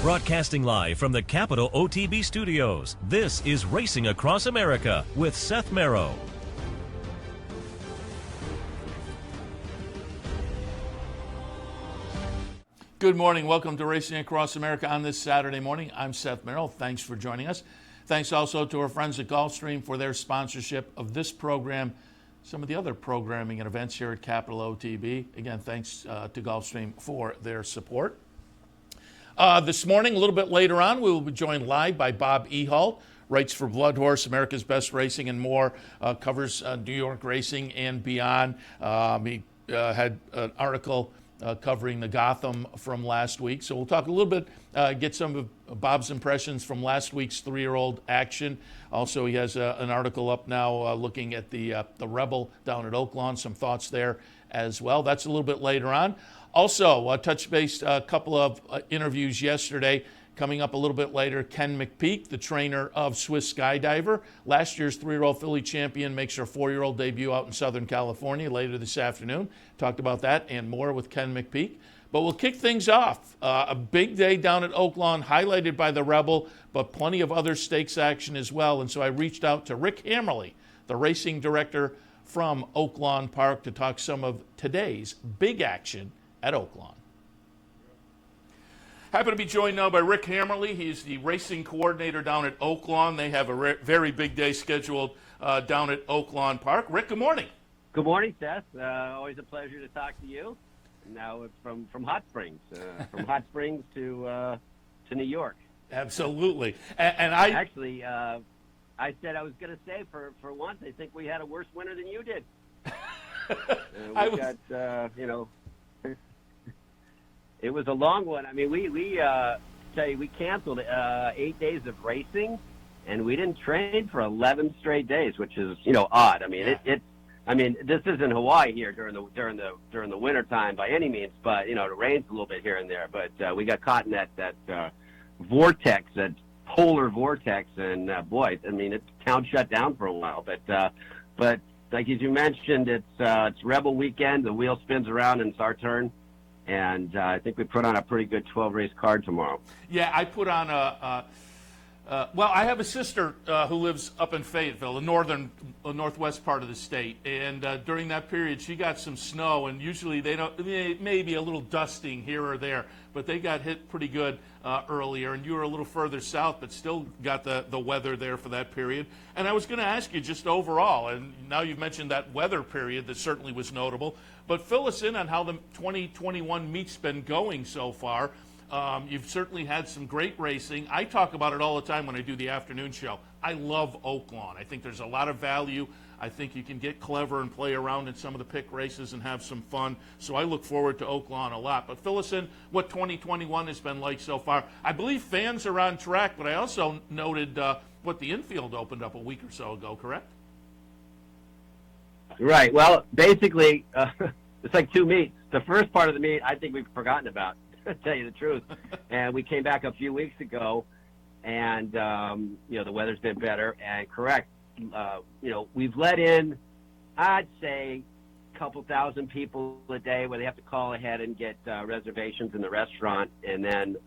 Broadcasting live from the Capital OTB studios, this is Racing Across America with Seth Merrow. Good morning. Welcome to Racing Across America on this Saturday morning. I'm Seth Merrow. Thanks for joining us. Thanks also to our friends at Gulfstream for their sponsorship of this program, some of the other programming and events here at Capital OTB. Again, thanks to Gulfstream for their support. This morning, a little bit later on, we will be joined live by Bob Ehalt, writes for Bloodhorse, America's Best Racing and more, covers New York racing and beyond. He had an article covering the Gotham from last week. So we'll talk a little bit, get some of Bob's impressions from last week's three-year-old action. Also, he has an article up now looking at the Rebel down at Oaklawn, some thoughts there as well. That's a little bit later on. Also, touch base a couple of interviews yesterday. Coming up a little bit later, Ken McPeak, the trainer of Swiss Skydiver. Last year's three-year-old filly champion makes her four-year-old debut out in Southern California later this afternoon. Talked about that and more with Ken McPeak. But we'll kick things off. A big day down at Oaklawn, highlighted by the Rebel, but plenty of other stakes action as well. And so I reached out to Rick Hammerle, the racing director from Oaklawn Park, to talk some of today's big action at Oaklawn. Happy to be joined now by Rick Hammerle. He's the racing coordinator down at Oaklawn. They have a very big day scheduled down at Oaklawn Park. Rick, good morning. Good morning, Seth. Always a pleasure to talk to you. Now it's from Hot Springs, from Hot Springs to New York. Absolutely. And I actually, I said I was going to say for once, I think we had a worse winter than you did. It was a long one. I mean, we canceled 8 days of racing, and we didn't train for 11 straight days, which is odd. I mean, yeah. This isn't Hawaii here during the winter time by any means, but it rains a little bit here and there. But we got caught in that vortex, that polar vortex, and boy, I mean, the town shut down for a while. But like as you mentioned, it's Rebel weekend. The wheel spins around, and it's our turn. And I think we put on a pretty good 12-race card tomorrow. Yeah, I put on I have a sister who lives up in Fayetteville, the northwest part of the state. And during that period, she got some snow. And usually maybe a little dusting here or there. But they got hit pretty good earlier. And you were a little further south, but still got the weather there for that period. And I was going to ask you just overall, and now you've mentioned that weather period that certainly was notable. But fill us in on how the 2021 meet's been going so far. You've certainly had some great racing. I talk about it all the time when I do the afternoon show. I love Oaklawn. I think there's a lot of value. I think you can get clever and play around in some of the pick races and have some fun. So I look forward to Oaklawn a lot. But fill us in what 2021 has been like so far. I believe fans are on track, but I also noted what the infield opened up a week or so ago, correct? Right. Well, basically, it's like two meets. The first part of the meet, I think we've forgotten about, to tell you the truth. And we came back a few weeks ago, and, the weather's been better. And correct, we've let in, I'd say, a couple thousand people a day where they have to call ahead and get reservations in the restaurant. And then,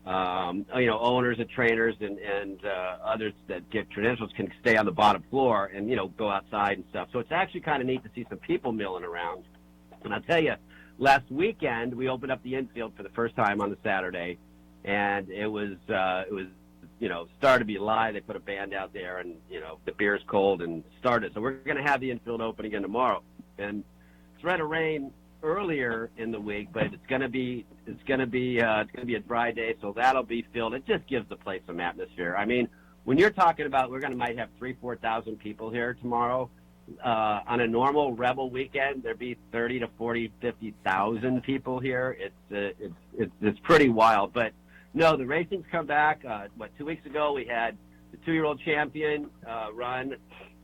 owners and trainers and others that get credentials can stay on the bottom floor and, go outside and stuff. So it's actually kind of neat to see some people milling around. And I'll tell you, last weekend we opened up the infield for the first time on the Saturday, and it was started to be live. They put a band out there, and the beer's cold and started. So we're going to have the infield open again tomorrow. And it's going to rain earlier in the week, but it's going to be a dry day, so that'll be filled. It just gives the place some atmosphere. I mean, when you're talking about might have 3,000-4,000 people here tomorrow. On a normal Rebel weekend, there'd be 30 to 40, 50,000 people here. It's pretty wild. But no, the racing's come back. 2 weeks ago we had the 2-year-old champion run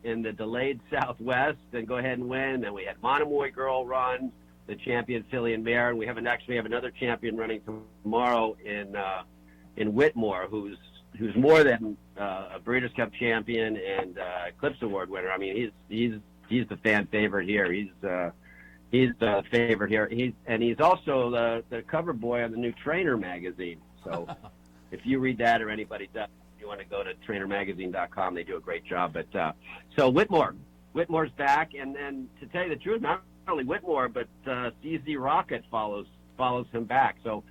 in the delayed Southwest and go ahead and win. Then we had Monomoy Girl run, the champion filly and mare, and we have another champion running tomorrow in Whitmore, who's more than a Breeders' Cup champion and Eclipse Award winner. I mean, he's the fan favorite here. He's the favorite here. He's also the cover boy on the new Trainer magazine. So if you read that or anybody does, you want to go to trainermagazine.com. They do a great job. But so Whitmore's back, and to tell you the truth, not only Whitmore, but CZ Rocket follows him back. So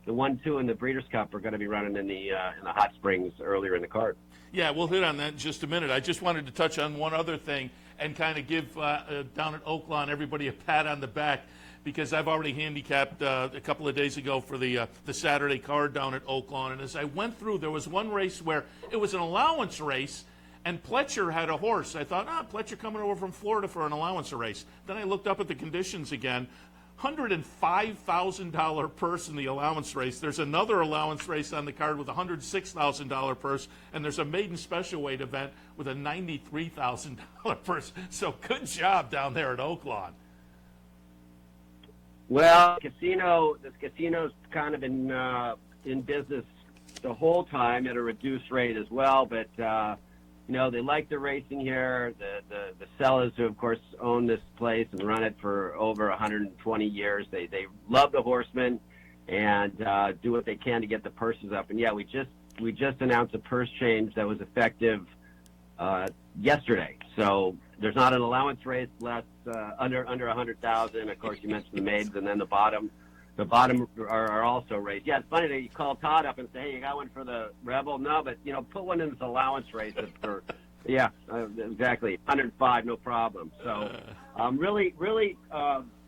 the 1-2 and the Breeders' Cup are going to be running in the hot springs earlier in the card. Yeah, we'll hit on that in just a minute. I just wanted to touch on one other thing and kind of give down at Oaklawn everybody a pat on the back, because I've already handicapped a couple of days ago for the Saturday card down at Oaklawn. And as I went through, there was one race where it was an allowance race, and Pletcher had a horse. I thought, Pletcher coming over from Florida for an allowance race. Then I looked up at the conditions again. $105,000 purse in the allowance race. There's another allowance race on the card with a $106,000 purse, and there's a maiden special weight event with a $93,000 purse. So good job down there at Oaklawn. Well, this casino's kind of been in business the whole time at a reduced rate as well, but they like the racing here. The sellers who, of course, own this place and run it for over 120 years, they love the horsemen and do what they can to get the purses up. And yeah, we just announced a purse change that was effective yesterday. So there's not an allowance race less under 100,000. Of course, you mentioned the maidens, and then the bottom are also raised. Yeah, it's funny that you call Todd up and say, hey, you got one for the Rebel? No, but, put one in this allowance race for, yeah, exactly, 105, no problem. So really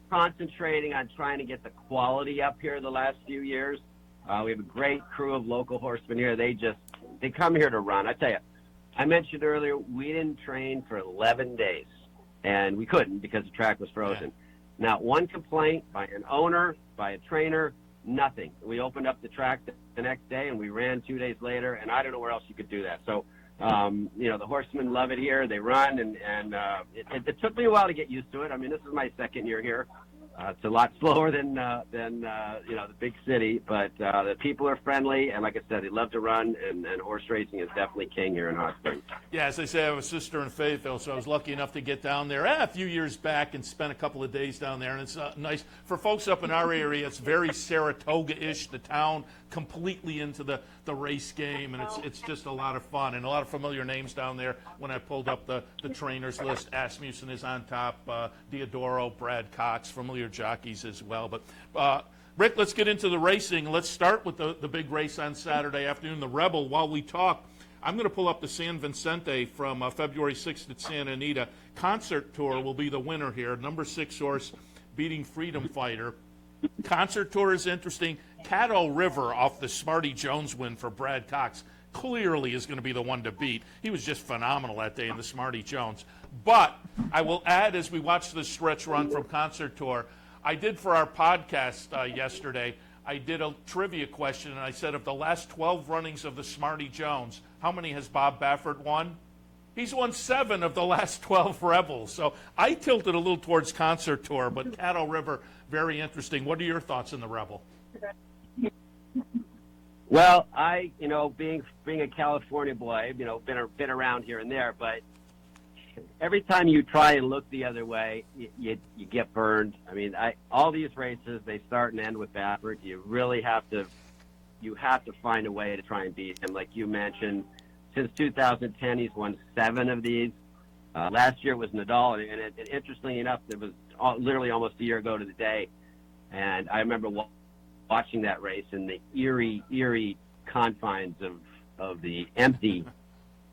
concentrating on trying to get the quality up here the last few years. We have a great crew of local horsemen here. They come here to run. I tell you, I mentioned earlier, we didn't train for 11 days, and we couldn't because the track was frozen. Yeah. Not one complaint by an owner, by a trainer, nothing. We opened up the track the next day, and we ran 2 days later, and I don't know where else you could do that. So, the horsemen love it here. They run, and it took me a while to get used to it. I mean, this is my second year here. It's a lot slower than the big city, but the people are friendly, and like I said, they love to run, and horse racing is definitely king here in Hot Springs. Yeah, as they say, I have a sister in faith, though, so I was lucky enough to get down there a few years back and spent a couple of days down there, and it's nice. For folks up in our area, it's very Saratoga-ish, the town, completely into the race game, and it's just a lot of fun, and a lot of familiar names down there. When I pulled up the trainers list, Asmussen is on top, Diodoro, Brad Cox, familiar jockeys as well. But Rick, let's get into the racing. Let's start with the big race on Saturday afternoon, the Rebel. While we talk, I'm going to pull up the San Vicente from February 6th at Santa Anita. Concert Tour will be the winner here. Number 6 horse beating Freedom Fighter. Concert Tour is interesting. Caddo River off the Smarty Jones win for Brad Cox clearly is going to be the one to beat. He was just phenomenal that day in the Smarty Jones. But I will add, as we watch the stretch run from Concert Tour, I did for our podcast yesterday, I did a trivia question, and I said, of the last 12 runnings of the Smarty Jones, how many has Bob Baffert won? He's won 7 of the last 12 Rebels. So I tilted a little towards Concert Tour, but Caddo River, very interesting. What are your thoughts on the Rebel? Well, being a California boy, been around here and there, but every time you try and look the other way, you get burned. I mean, all these races, they start and end with Baffert. You really have to find a way to try and beat him. Like you mentioned, since 2010, he's won 7 of these. Last year was Nadal, and interestingly enough, it was literally almost a year ago to the day. And I remember watching that race in the eerie confines of the empty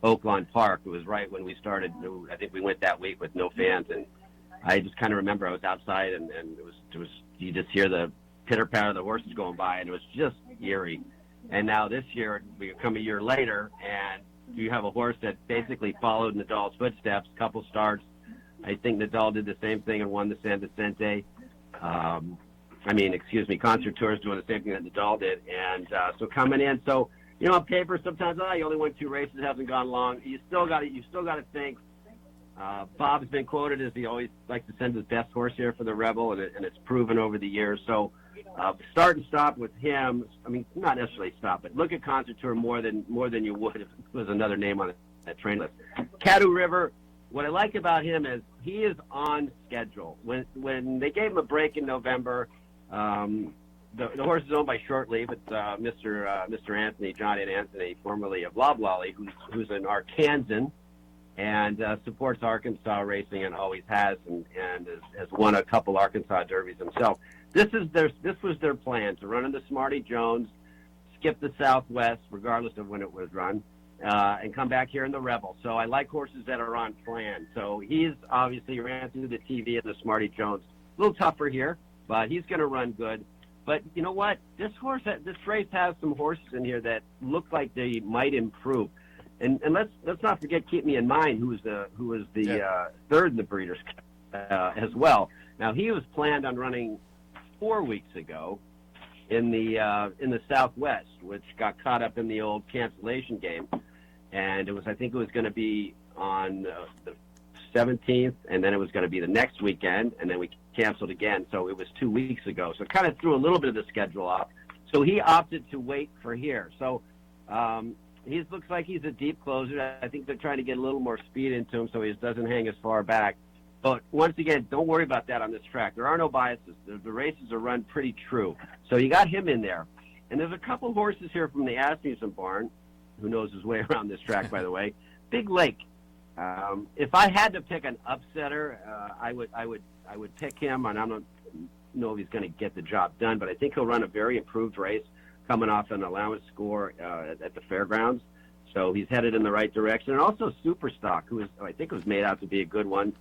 Oaklawn Park. It was right when we started. I think we went that week with no fans, and I just kind of remember I was outside, and it was you just hear the pitter patter of the horses going by, and it was just eerie. And now this year, we come a year later, and you have a horse that basically followed Nadal's footsteps. Couple starts. I think Nadal did the same thing and won the San Vicente. Concert Tour is doing the same thing that Nadal did, and so coming in. So on paper, sometimes you only won 2 races, it hasn't gone long. You still got to think. Bob's been quoted as he always likes to send his best horse here for the Rebel, and it's proven over the years. So start and stop with him. I mean, not necessarily stop, but look at Concert Tour more than you would if it was another name on that train list. Caddo River. What I like about him is he is on schedule. When they gave him a break in November, the horse is owned by Short Leave. It's Mr. Anthony, John and Anthony, formerly of Loblolly, who's an Arkansan and supports Arkansas racing and always has, and has won a couple Arkansas Derbies himself. This was their plan, to run in the Smarty Jones, skip the Southwest, regardless of when it was run, and come back here in the Rebel. So I like horses that are on plan. So he's obviously ran through the TV in the Smarty Jones. A little tougher here, but he's going to run good. But you know what? This race has some horses in here that look like they might improve. And let's not forget Keep Me in Mind, who was the third in the Breeders' Cup as well. Now he was planned on running 4 weeks ago in the Southwest, which got caught up in the old cancellation game, and I think it was going to be on the 17th, and then it was going to be the next weekend, and then we canceled again. So it was 2 weeks ago. So it kind of threw a little bit of the schedule off. So he opted to wait for here. So he looks like he's a deep closer. I think they're trying to get a little more speed into him so he doesn't hang as far back. But once again, don't worry about that on this track. There are no biases. The races are run pretty true. So you got him in there. And there's a couple horses here from the Asmussen barn, who knows his way around this track, by the way. Big Lake. If I had to pick an upsetter, I would pick him, and I don't know if he's going to get the job done, but I think he'll run a very improved race coming off an allowance score at the fairgrounds. So he's headed in the right direction. And also Superstock, who I think was made out to be a good one.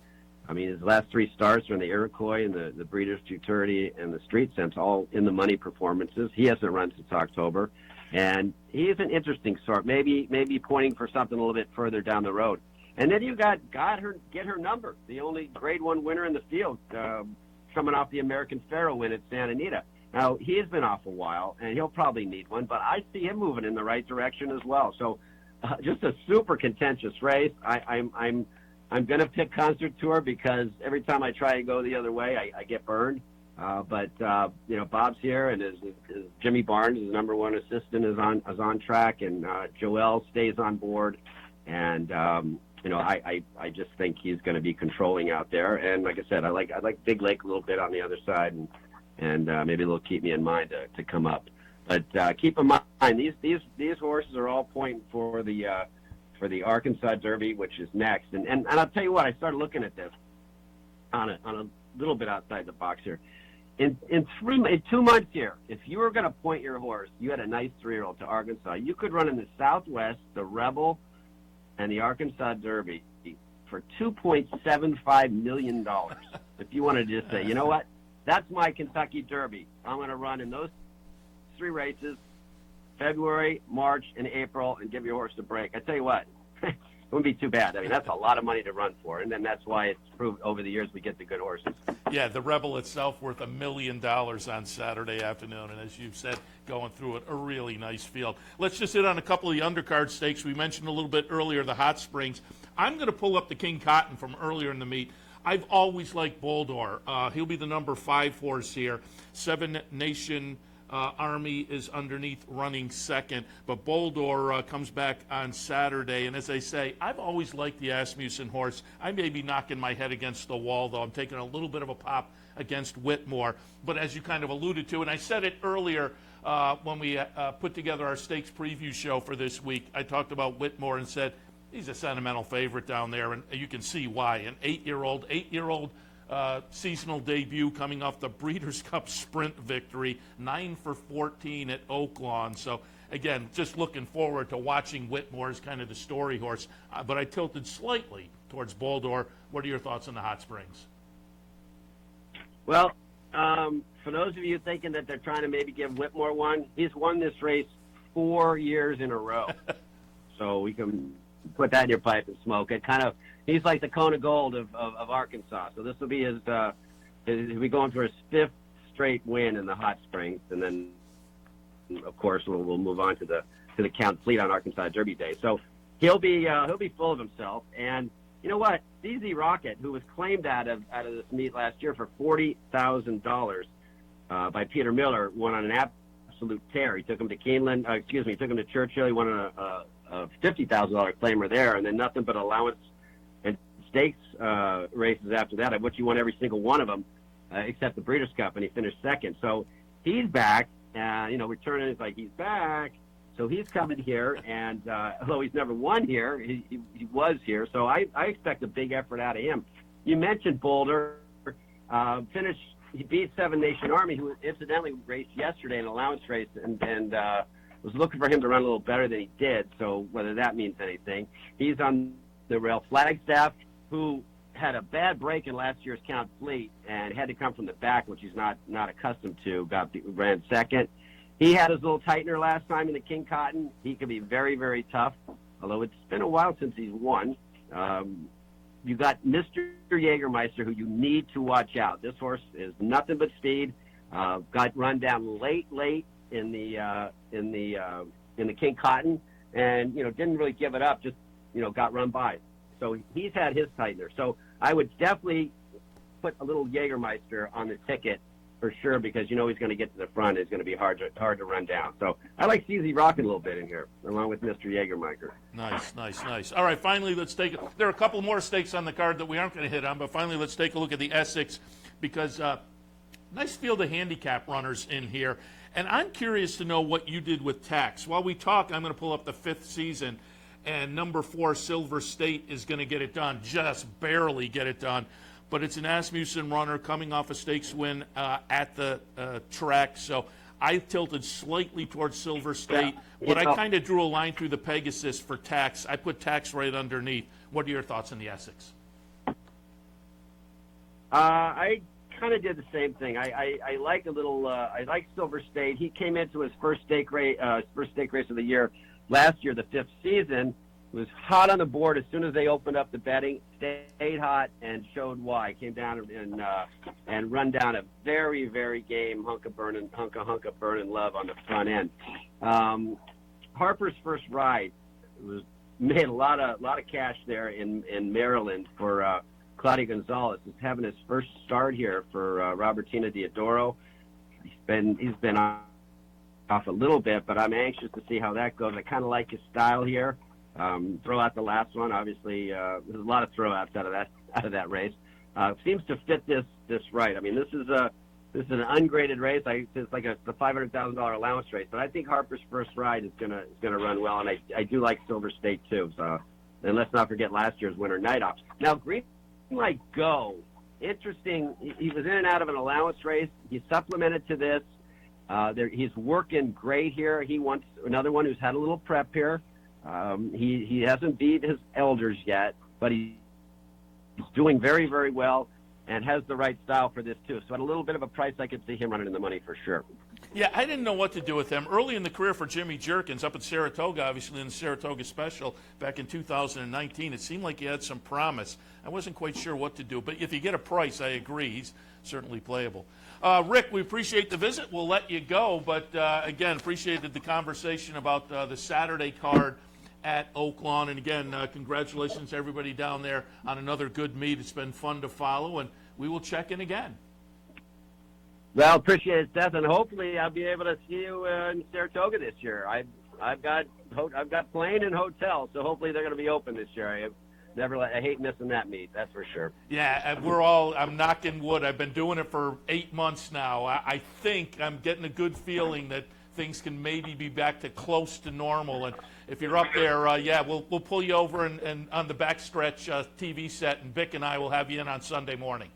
I mean, his last 3 starts are in the Iroquois and the Breeders' Futurity and the Street Sense, all in the money performances. He hasn't run since October. And he's an interesting sort, maybe pointing for something a little bit further down the road. And then you got Get Her Number, the only Grade 1 winner in the field, coming off the American Pharoah win at Santa Anita. Now, he has been off a while, and he'll probably need one, but I see him moving in the right direction as well. So just a super contentious race. I'm going to pick Concert Tour because every time I try to go the other way, I get burned. But Bob's here, and his Jimmy Barnes, his number 1 assistant, is on track, and Joel stays on board. And I just think he's going to be controlling out there. And like I said, I like Big Lake a little bit on the other side, and maybe they'll keep me in mind to come up. But keep in mind, these horses are all pointing for the Arkansas Derby, which is next. And I'll tell you what, I started looking at this on a little bit outside the box here. In 2 months here, if you were going to point your horse, you had a nice 3-year-old to Arkansas, you could run in the Southwest, the Rebel, and the Arkansas Derby for $2.75 million. If you wanted to just say, you know what, that's my Kentucky Derby. I'm going to run in those 3 races, February, March, and April, and give your horse a break. I tell you what, it wouldn't be too bad. I mean, that's a lot of money to run for, and then that's why it's proved over the years we get the good horses. Yeah, the Rebel itself worth $1 million on Saturday afternoon, and as you've said, going through it, a really nice field. Let's just hit on a couple of the undercard stakes. We mentioned a little bit earlier the Hot Springs. I'm going to pull up the King Cotton from earlier in the meet. I've always liked Boldor. He'll be the number 5 horse here. 7 Nation Army is underneath running second, but Boldor comes back on Saturday. And as I say, I've always liked the Asmussen horse. I may be knocking my head against the wall, though. I'm taking a little bit of a pop against Whitmore. But as you kind of alluded to, and I said it earlier when we put together our stakes preview show for this week, I talked about Whitmore and said he's a sentimental favorite down there, and you can see why. An 8-year-old seasonal debut coming off the Breeders' Cup Sprint victory, 9 for 14 at Oaklawn. So, again, just looking forward to watching Whitmore as kind of the story horse. But I tilted slightly towards Boldor. What are your thoughts on the Hot Springs? Well, for those of you thinking that they're trying to maybe give Whitmore one, he's won this race 4 years in a row. So we can put that in your pipe and smoke it. He's like the cone of gold of Arkansas. So this will be he'll be going for his 5th straight win in the Hot Springs, and then of course we'll move on to the Count Fleet on Arkansas Derby Day. So he'll be full of himself. And you know what, CZ Rocket, who was claimed out of this meet last year for $40,000 by Peter Miller, won on an absolute tear. He took him to Keeneland. He took him to Churchill. He won a $50,000 claimer there, and then nothing but allowance and stakes races after that, of which he won every single one of them except the Breeders' Cup, and he finished second. So he's back. Returning is like he's back. So he's coming here, and although he's never won here, he was here. So I expect a big effort out of him. You mentioned Boulder. He beat Seven Nation Army, who incidentally raced yesterday in an allowance race, and was looking for him to run a little better than he did. So whether that means anything. He's on the Rail Flagstaff, who had a bad break in last year's Count Fleet and had to come from the back, which he's not accustomed to. Ran second. He had his little tightener last time in the King Cotton. He could be very, very tough, although it's been a while since he's won. You got Mr. Jägermeister, who you need to watch out. This horse is nothing but speed. Got run down late in the King Cotton, and didn't really give it up. Just got run by. So he's had his tightener. So I would definitely put a little Jägermeister on the ticket for sure, because he's going to get to the front. It's going to be hard to run down. So I like CZ Rockin' a little bit in here, along with Mr. Jägermeister. Nice. All right, finally, there are a couple more stakes on the card that we aren't going to hit on, but finally let's take a look at the Essex, because nice field of handicap runners in here. And I'm curious to know what you did with Tax. While we talk, I'm going to pull up the 5th season, and number 4, Silver State, is going to get it done, just barely get it done. But it's an Asmussen runner coming off a stakes win at the track. So I tilted slightly towards Silver State, but I kind of drew a line through the Pegasus for Tax. I put Tax right underneath. What are your thoughts on the Essex? I kind of did the same thing. I like a little. I like Silver State. He came into his first stake race of the year last year, the 5th season. Was hot on the board as soon as they opened up the betting, stayed hot, and showed why. Came down and run down a very, very game hunk of burning love on the front end. Harper's first ride made a lot of cash there in Maryland for Claudio Gonzalez. He's having his first start here for Robertina Diodoro. He's been off a little bit, but I'm anxious to see how that goes. I kind of like his style here. Throw out the last one. Obviously, there's a lot of throwouts out of that race. Seems to fit this right. I mean, this is an ungraded race. It's like the $500,000 allowance race. But I think Harper's first ride is gonna run well, and I do like Silver State too. So, and let's not forget last year's winner, Night Ops. Now, Green Light Go. Interesting. He was in and out of an allowance race. He supplemented to this. He's working great here. He wants another one who's had a little prep here. He hasn't beat his elders yet, but he's doing very, very well and has the right style for this too. So at a little bit of a price, I could see him running in the money for sure. Yeah, I didn't know what to do with him. Early in the career for Jimmy Jerkins up at Saratoga, obviously in the Saratoga Special back in 2019, it seemed like he had some promise. I wasn't quite sure what to do, but if you get a price, I agree. He's certainly playable. Rick, we appreciate the visit. We'll let you go, but again, appreciated the conversation about the Saturday card at Oaklawn. And again, congratulations to everybody down there on another good meet. It's been fun to follow, and we will check in again. Well, appreciate it, Seth, and hopefully I'll be able to see you in Saratoga this year. I've got plane and hotel, so hopefully they're going to be open this year. I hate missing that meet, that's for sure. Yeah, I'm knocking wood. I've been doing it for 8 months now. I think I'm getting a good feeling that things can maybe be back to close to normal. And if you're up there, we'll pull you over and on the backstretch TV set, and Vic and I will have you in on Sunday morning.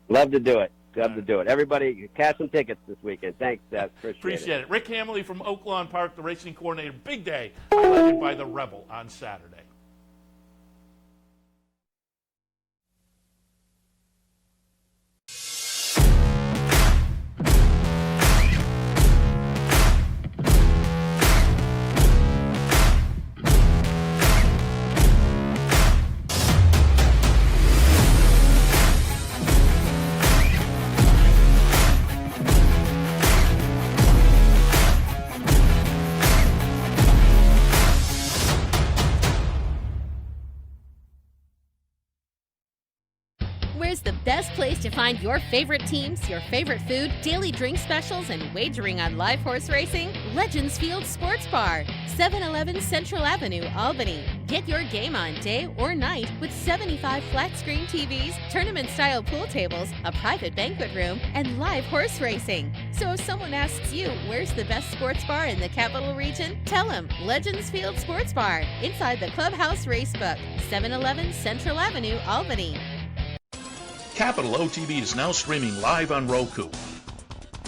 Love to do it. Love to do it. Everybody, cash some tickets this weekend. Thanks, Seth. Appreciate it. Rick Hammerle from Oaklawn Park, the racing coordinator. Big day, highlighted by the Rebel on Saturday. Where's the best place to find your favorite teams, your favorite food, daily drink specials, and wagering on live horse racing? Legends Field Sports Bar, 711 Central Avenue, Albany. Get your game on day or night with 75 flat-screen TVs, tournament-style pool tables, a private banquet room, and live horse racing. So if someone asks you where's the best sports bar in the Capital Region, tell them Legends Field Sports Bar, inside the Clubhouse Racebook, 711 Central Avenue, Albany. Capital OTB is now streaming live on Roku.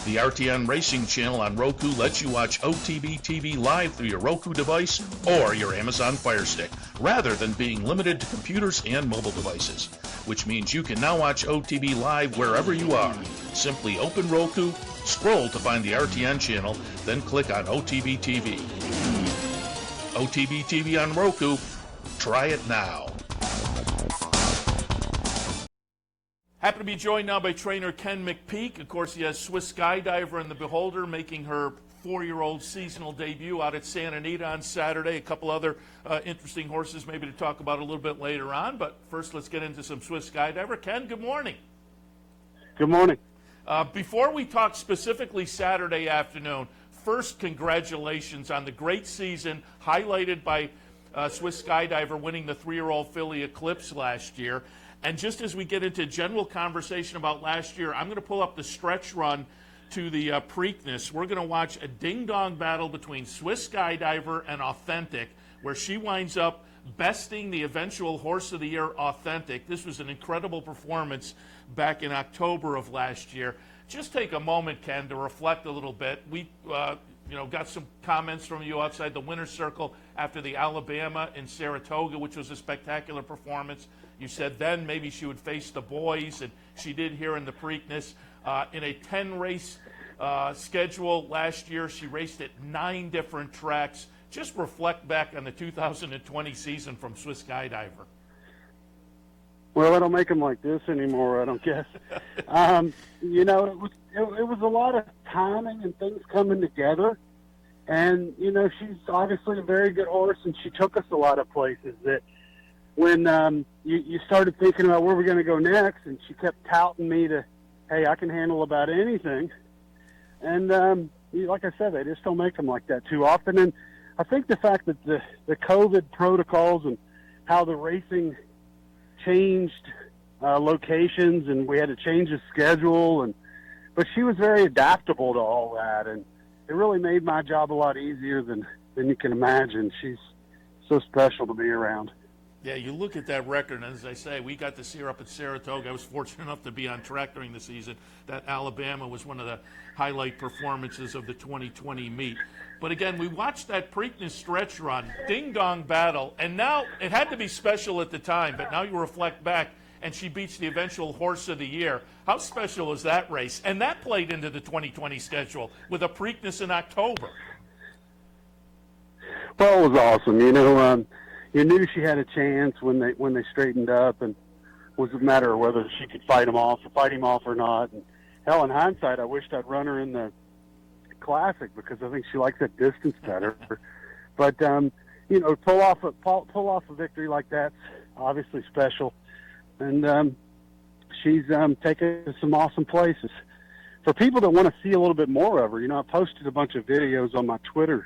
The RTN Racing channel on Roku lets you watch OTB TV live through your Roku device or your Amazon Fire Stick, rather than being limited to computers and mobile devices, which means you can now watch OTB live wherever you are. Simply open Roku, scroll to find the RTN channel, then click on OTB TV. OTB TV on Roku. Try it now. Happy to be joined now by trainer Ken McPeak. Of course, he has Swiss Skydiver and the Beholder making her 4-year-old seasonal debut out at Santa Anita on Saturday. A couple other interesting horses maybe to talk about a little bit later on. But first, let's get into some Swiss Skydiver. Ken, good morning. Good morning. Before we talk specifically Saturday afternoon, first, congratulations on the great season highlighted by Swiss Skydiver winning the 3-year-old filly Eclipse last year. And just as we get into general conversation about last year, I'm going to pull up the stretch run to the Preakness. We're going to watch a ding-dong battle between Swiss Skydiver and Authentic, where she winds up besting the eventual Horse of the Year Authentic. This was an incredible performance back in October of last year. Just take a moment, Ken, to reflect a little bit. We got some comments from you outside the winner's circle after the Alabama in Saratoga, which was a spectacular performance. You said then maybe she would face the boys, and she did here in the Preakness. In a 10-race schedule last year, she raced at 9 different tracks. Just reflect back on the 2020 season from Swiss Skydiver. Well, I don't make them like this anymore, I don't guess. It was a lot of timing and things coming together. And, she's obviously a very good horse, and she took us a lot of places that when you started thinking about where we're going to go next, and she kept touting me to, hey, I can handle about anything. And like I said, they just don't make them like that too often. And I think the fact that the COVID protocols and how the racing changed locations, and we had to change the schedule, but she was very adaptable to all that, and it really made my job a lot easier than you can imagine. She's so special to be around. Yeah, you look at that record, and as I say, we got to see her up at Saratoga. I was fortunate enough to be on track during the season. That Alabama was one of the highlight performances of the 2020 meet. But again, we watched that Preakness stretch run, ding-dong battle, and now it had to be special at the time, but now you reflect back, and she beats the eventual Horse of the Year. How special is that race? And that played into the 2020 schedule with a Preakness in October. Well, it was awesome. You knew she had a chance when they straightened up, and it was a matter of whether she could fight him off or not. And hell, in hindsight, I wished I'd run her in the Classic because I think she likes that distance better. But pull off a victory like that's obviously special, and she's taken to some awesome places. For people that want to see a little bit more of her, I posted a bunch of videos on my Twitter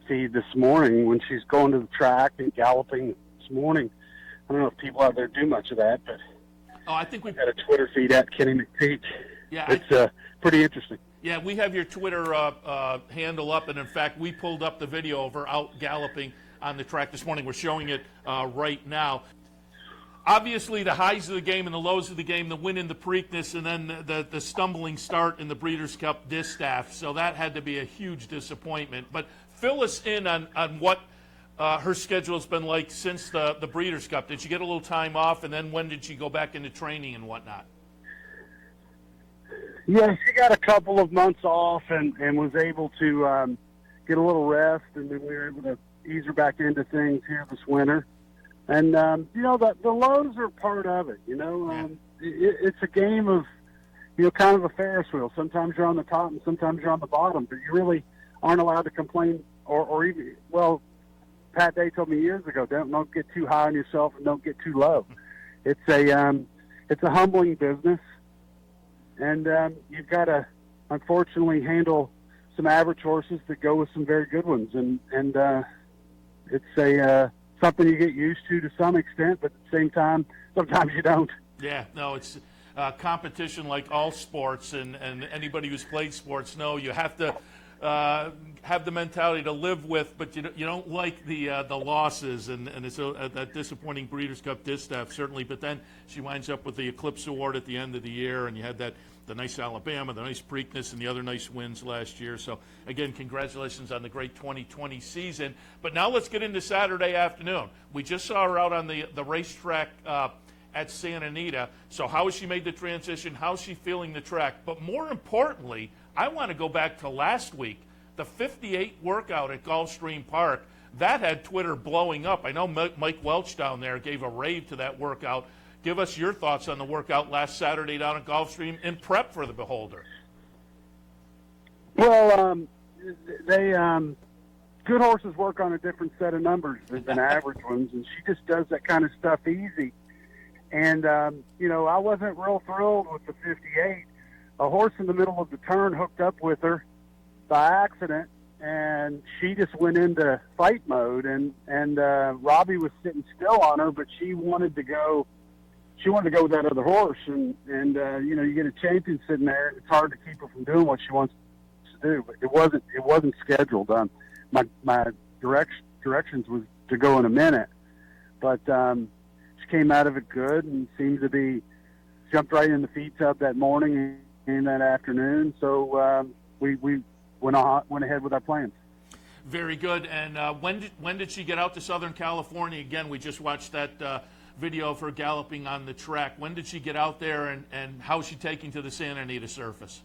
feed this morning when she's going to the track and galloping this morning. I don't know if people out there do much of that, but I think we've got a Twitter feed at Kenny McPeak. Yeah, it's pretty interesting. Yeah, we have your Twitter handle up, and in fact, we pulled up the video of her out galloping on the track this morning. We're showing it right now. Obviously, the highs of the game and the lows of the game, the win in the Preakness, and then the stumbling start in the Breeders' Cup Distaff. So that had to be a huge disappointment. But fill us in on what her schedule has been like since the Breeders' Cup. Did she get a little time off, and then when did she go back into training and whatnot? Yeah, she got a couple of months off and was able to get a little rest, and then we were able to ease her back into things here this winter. And, the lows are part of it, It's a game of, kind of a Ferris wheel. Sometimes you're on the top and sometimes you're on the bottom, but you really aren't allowed to complain or even, well, Pat Day told me years ago, don't get too high on yourself and don't get too low. It's a humbling business, and you've got to, unfortunately, handle some average horses that go with some very good ones, and it's something you get used to some extent, but at the same time, sometimes you don't. Yeah, no, it's competition like all sports, and anybody who's played sports know you have to have the mentality to live with, but you don't like the losses, and it's that disappointing Breeders' Cup distaff, certainly. But then she winds up with the Eclipse Award at the end of the year, and you had the nice Alabama, the nice Preakness, and the other nice wins last year. So, again, congratulations on the great 2020 season. But now let's get into Saturday afternoon. We just saw her out on the racetrack at Santa Anita. So how has she made the transition? How's she feeling the track? But more importantly, I want to go back to last week, the 58 workout at Gulfstream Park. That had Twitter blowing up. I know Mike Welch down there gave a rave to that workout. Give us your thoughts on the workout last Saturday down at Gulfstream in prep for the Beholder. Well, good horses work on a different set of numbers than average ones, and she just does that kind of stuff easy. And, I wasn't real thrilled with the 58. A horse in the middle of the turn hooked up with her by accident, and she just went into fight mode. And Robbie was sitting still on her, but she wanted to go with that other horse. And you get a champion sitting there, and it's hard to keep her from doing what she wants to do. But it wasn't scheduled. My directions was to go in a minute, but came out of it good and seemed to be jumped right in the feed tub that morning and that afternoon. So we went ahead with our plans. Very good. And when did she get out to Southern California? Again, we just watched that video of her galloping on the track. When did she get out there, and how is she taking to the Santa Anita surface?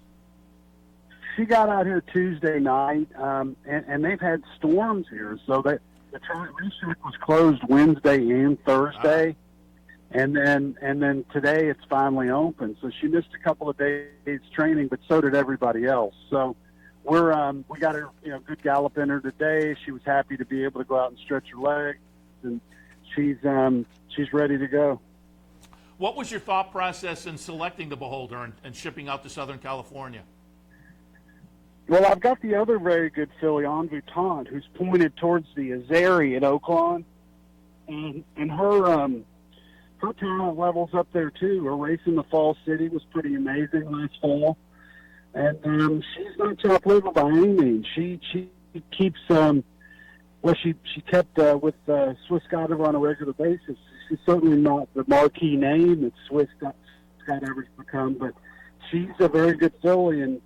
She got out here Tuesday night, and they've had storms here, so that the racetrack was closed Wednesday and Thursday. And then today it's finally open. So she missed a couple of days training, but so did everybody else. So we got her good gallop in her today. She was happy to be able to go out and stretch her legs, and she's ready to go. What was your thought process in selecting the Beholder and shipping out to Southern California? Well, I've got the other very good filly, En Voutante, who's pointed towards the Azeri at Oaklawn, and her talent level's up there too. Her race in the Fall City was pretty amazing last fall, and she's not top level by any means. She keeps she kept with Swiss Skydiver on a regular basis. She's certainly not the marquee name that Swiss Skydiver's become, but she's a very good filly, and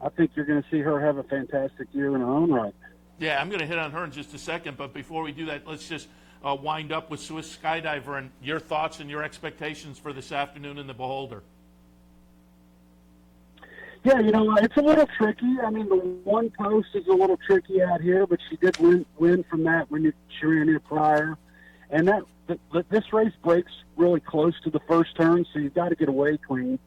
I think you're going to see her have a fantastic year in her own right. Yeah, I'm going to hit on her in just a second, but before we do that, let's just wind up with Swiss Skydiver and your thoughts and your expectations for this afternoon in the Beholder. Yeah, it's a little tricky. I mean, the one post is a little tricky out here, but she did win from that when she ran here prior. And this race breaks really close to the first turn, so you've got to get away clean.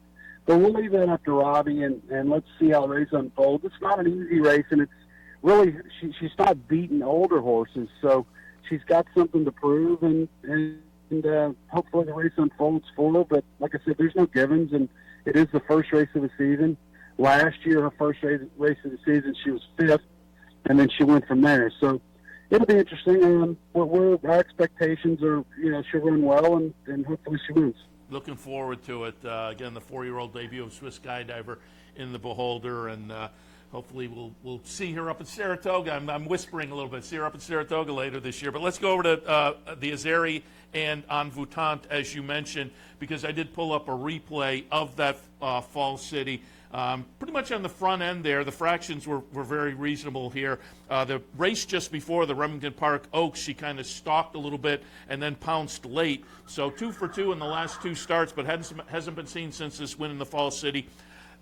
But we'll leave that up to Robbie, and let's see how the race unfolds. It's not an easy race, and it's really she's not beating older horses, so she's got something to prove, and hopefully the race unfolds for her. But like I said, there's no givens, and it is the first race of the season. Last year, her first race of the season, she was fifth, and then she went from there. So it'll be interesting. Our expectations are, she'll run well, and hopefully she wins. Looking forward to it. Again, the 4-year-old debut of Swiss Skydiver in the Beholder, and hopefully we'll see her up at Saratoga. I'm whispering a little bit. See her up at Saratoga later this year. But let's go over to the Azeri and En Voutante, as you mentioned, because I did pull up a replay of that Fall City. Pretty much on the front end there, the fractions were very reasonable here. The race just before the Remington Park Oaks, she kind of stalked a little bit and then pounced late. So 2 for 2 in the last 2 starts, but hasn't been seen since this win in the Fall City.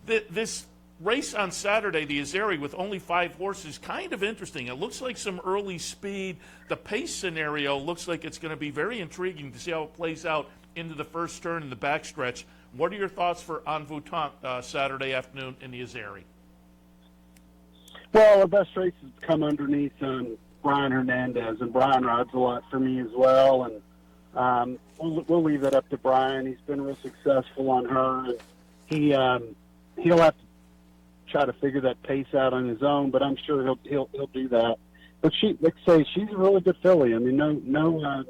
This race on Saturday, the Azeri, with only 5 horses, kind of interesting. It looks like some early speed. The pace scenario looks like it's going to be very intriguing to see how it plays out into the first turn in the backstretch. What are your thoughts for En Voutante Saturday afternoon in the Azeri? Well, the best races come underneath Brian Hernandez, and Brian rides a lot for me as well. And we'll leave that up to Brian. He's been real successful on her, and he'll have to try to figure that pace out on his own. But I'm sure he'll do that. but like I say, she's a really good filly. I mean, no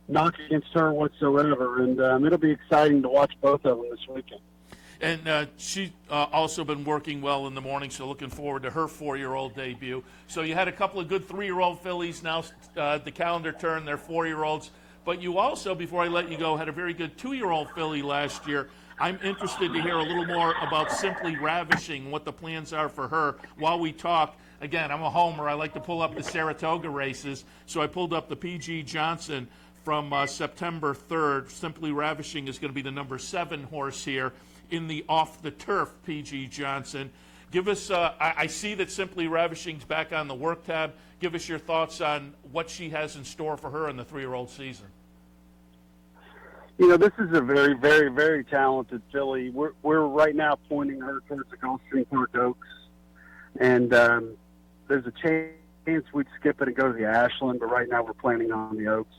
knock against her whatsoever, and it'll be exciting to watch both of them this weekend. And she's also been working well in the morning, so looking forward to her 4-year-old debut. So you had a couple of good 3-year-old fillies. Now the calendar turned, they're 4-year-olds. But you also, before I let you go, had a very good 2-year-old filly last year. I'm interested to hear a little more about Simply Ravishing, what the plans are for her. While we talk, again, I'm a homer. I like to pull up the Saratoga races. So I pulled up the P.G. Johnson from September 3rd. Simply Ravishing is going to be the number 7 horse here in the off-the-turf P.G. Johnson. Give us, I see that Simply Ravishing's back on the work tab. Give us your thoughts on what she has in store for her in the 3-year-old season. You know, this is a very, very, very talented filly. We're right now pointing her towards the Gulfstream Park Oaks. And there's a chance we'd skip it and go to the Ashland, but right now we're planning on the Oaks.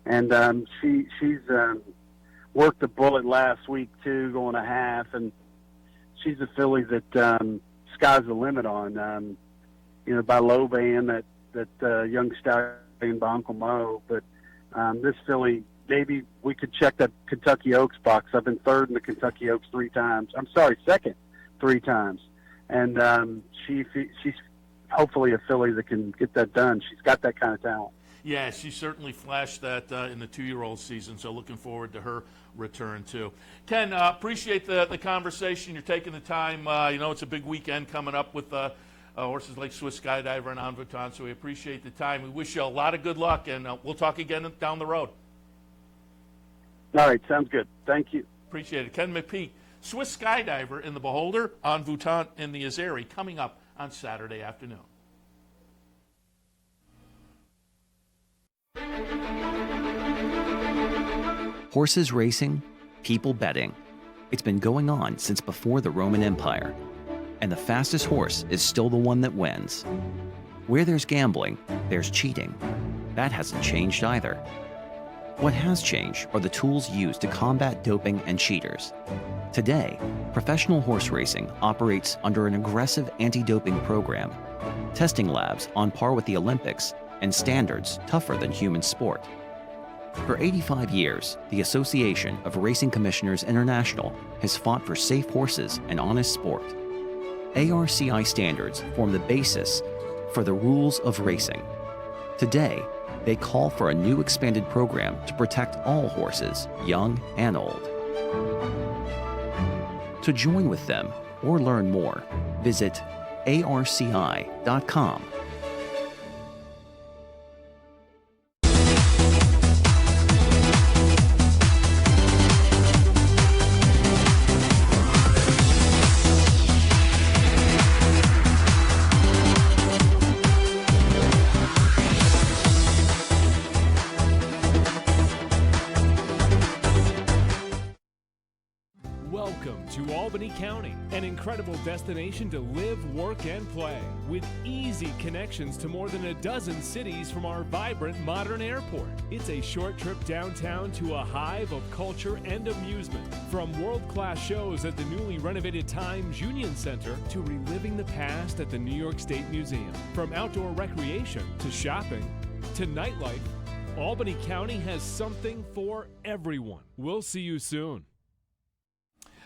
And she's worked the bullet last week too, going a half, and she's a filly that sky's the limit on. You know, by low band that young stallion by Uncle Mo, but this filly, maybe we could check that Kentucky Oaks box. I've been third in the Kentucky Oaks 3 times. I'm sorry, second 3 times, and she's hopefully a filly that can get that done. She's got that kind of talent. Yeah, she certainly flashed that in the 2-year-old season, so looking forward to her return, too. Ken, appreciate the conversation. You're taking the time. You know, it's a big weekend coming up with horses like Swiss Skydiver and En Vuitton, so we appreciate the time. We wish you a lot of good luck, and we'll talk again down the road. All right, sounds good. Thank you. Appreciate it. Ken McPeak, Swiss Skydiver in the Beholder, En Vuitton in the Azeri, coming up on Saturday afternoon. Horses racing, people betting. It's been going on since before the Roman Empire. And the fastest horse is still the one that wins. Where there's gambling, there's cheating. That hasn't changed either. What has changed are the tools used to combat doping and cheaters. Today, professional horse racing operates under an aggressive anti-doping program, testing labs on par with the Olympics, and standards tougher than human sport. For 85 years, the Association of Racing Commissioners International has fought for safe horses and honest sport. ARCI standards form the basis for the rules of racing. Today, they call for a new expanded program to protect all horses, young and old. To join with them or learn more, visit arci.com. Welcome to Albany County, an incredible destination to live, work, and play, with easy connections to more than a dozen cities from our vibrant modern airport. It's a short trip downtown to a hive of culture and amusement, from world-class shows at the newly renovated Times Union Center to reliving the past at the New York State Museum. From outdoor recreation to shopping to nightlife, Albany County has something for everyone. We'll see you soon.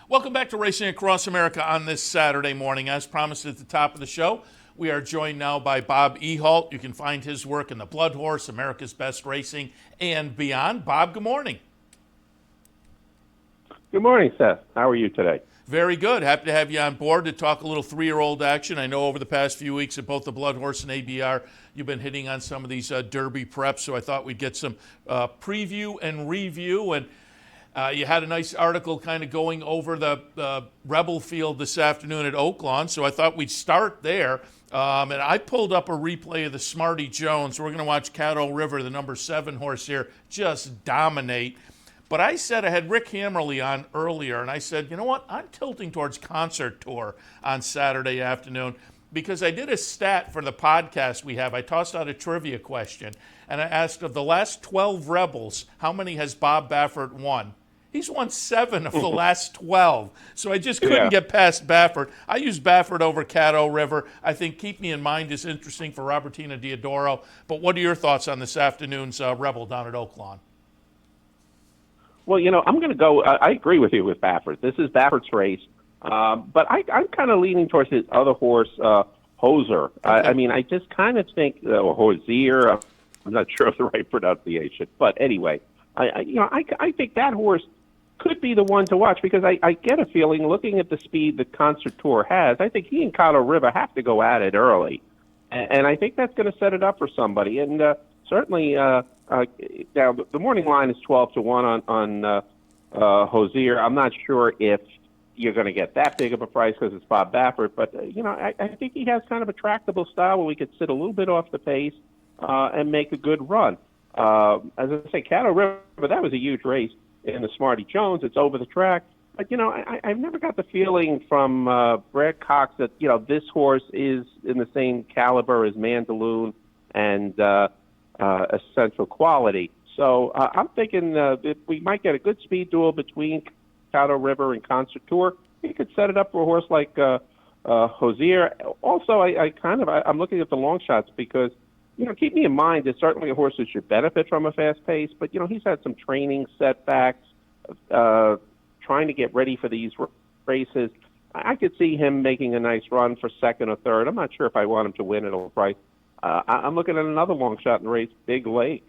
Welcome back to Racing Across America on this Saturday morning. As promised at the top of the show, we are joined now by Bob Ehalt. You can find his work in the Bloodhorse, America's Best Racing, and beyond. Bob, good morning. Good morning, Seth. How are you today? Very good. Happy to have you on board to talk a little 3-year-old action. I know over the past few weeks at both the Bloodhorse and ABR, you've been hitting on some of these Derby preps, so I thought we'd get some preview and review. And you had a nice article kind of going over the Rebel field this afternoon at Oaklawn, so I thought we'd start there. And I pulled up a replay of the Smarty Jones. We're going to watch Caddo River, the number 7 horse here, just dominate. But I said, I had Rick Hammerle on earlier, and I said, you know what, I'm tilting towards Concert Tour on Saturday afternoon because I did a stat for the podcast we have. I tossed out a trivia question, and I asked, of the last 12 Rebels, how many has Bob Baffert won? He's won 7 of the last 12. So I just couldn't get past Baffert. I use Baffert over Caddo River. I think Keep Me in Mind is interesting for Robertina Diodoro. But what are your thoughts on this afternoon's Rebel down at Oaklawn? Well, I'm going to go. I agree with you with Baffert. This is Baffert's race. But I'm kind of leaning towards his other horse, Hoser. Okay. I mean, I just kind of think, or Hosier, I'm not sure of the right pronunciation. But anyway, I think that horse could be the one to watch because I get a feeling, looking at the speed that Concert Tour has, I think he and Caddo River have to go at it early. And I think that's going to set it up for somebody. And certainly, now the morning line is 12-1 on Hosier. I'm not sure if you're going to get that big of a price because it's Bob Baffert, but I think he has kind of a tractable style where we could sit a little bit off the pace and make a good run. As I say, Caddo River, that was a huge race in the Smarty Jones. It's over the track. But, I've never got the feeling from Brad Cox that, this horse is in the same caliber as Mandaloon and Essential Quality. So I'm thinking if we might get a good speed duel between Caddo River and Concert Tour, he could set it up for a horse like Hosier. Also, I'm looking at the long shots because, Keep Me in Mind is certainly a horse that should benefit from a fast pace, but, he's had some training setbacks, trying to get ready for these races. I could see him making a nice run for second or third. I'm not sure if I want him to win at a price. I'm looking at another long shot in the race, Big Lake.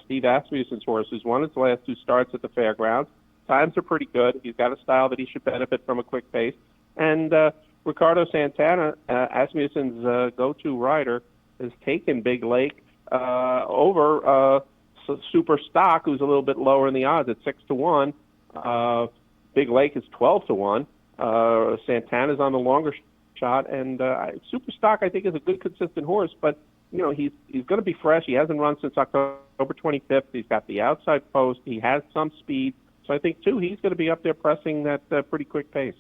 Steve Asmussen's horse, who's won his last 2 starts at the fairgrounds. Times are pretty good. He's got a style that he should benefit from a quick pace. And Ricardo Santana, Asmussen's go-to rider, has taken Big Lake over Super Stock, who's a little bit lower in the odds at 6-1. Big Lake is 12-1. Santana's on the longer shot, and Super Stock I think is a good consistent horse, but he's going to be fresh. He hasn't run since October 25th. He's got the outside post. He has some speed. So I think, too, he's going to be up there pressing that pretty quick pace.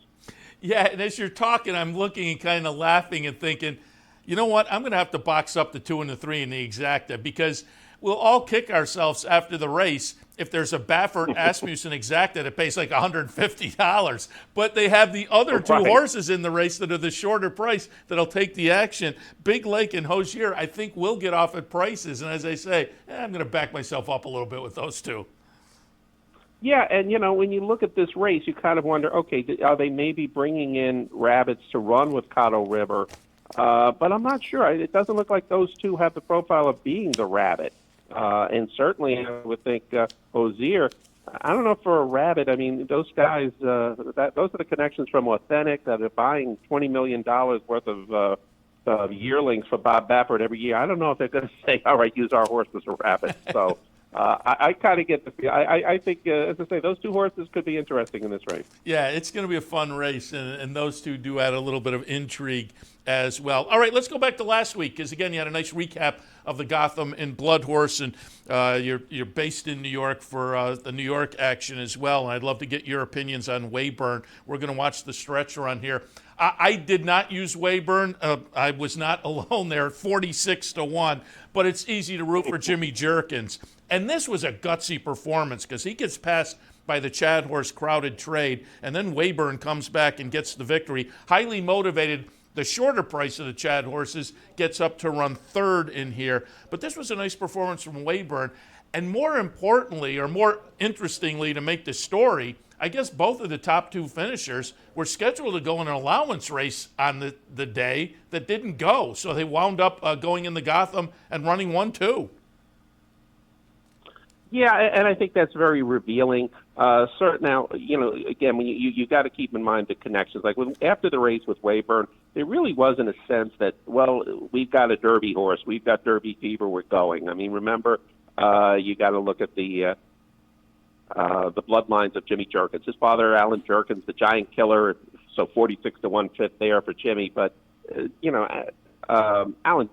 Yeah, and as you're talking, I'm looking and kind of laughing and thinking, you know what, I'm going to have to box up the 2 and the 3 in the exacta because we'll all kick ourselves after the race if there's a Baffert Asmussen exacta that pays like $150. But they have the other 2 horses in the race that are the shorter price that'll take the action. Big Lake and Hosier, I think, will get off at prices. And as I say, I'm going to back myself up a little bit with those 2. Yeah, and, when you look at this race, you kind of wonder, okay, are they maybe bringing in rabbits to run with Caddo River? But I'm not sure. It doesn't look like those 2 have the profile of being the rabbit. And certainly I would think Hosier, I don't know for a rabbit. I mean, those guys, those are the connections from Authentic that are buying $20 million worth of yearlings for Bob Baffert every year. I don't know if they're going to say, all right, use our horse as a rabbit. So I kind of get the feel. I think, as I say, those 2 horses could be interesting in this race. Yeah, it's going to be a fun race, and those 2 do add a little bit of intrigue as well. All right, let's go back to last week because, again, you had a nice recap of the Gotham and Bloodhorse, and you're based in New York for the New York action as well, and I'd love to get your opinions on Weyburn. We're going to watch the stretch run here. I did not use Weyburn. I was not alone there, 46-1, but it's easy to root for Jimmy Jerkins. And this was a gutsy performance because he gets passed by the Chad horse Crowded Trade, and then Weyburn comes back and gets the victory. Highly motivated. The shorter price of the Chad horses gets up to run 3rd in here. But this was a nice performance from Weyburn. And more importantly, or more interestingly to make the story, I guess both of the top 2 finishers were scheduled to go in an allowance race on the day that didn't go. So they wound up going in the Gotham and running 1-2. Yeah, and I think that's very revealing. Now, again, when you got to keep in mind the connections. Like after the race with Weyburn, there really wasn't a sense that, well, we've got a Derby horse, we've got Derby fever, we're going. I mean, remember, you got to look at the bloodlines of Jimmy Jerkins. His father, Alan Jerkins, the giant killer, so 46-1 fit there for Jimmy. But Alan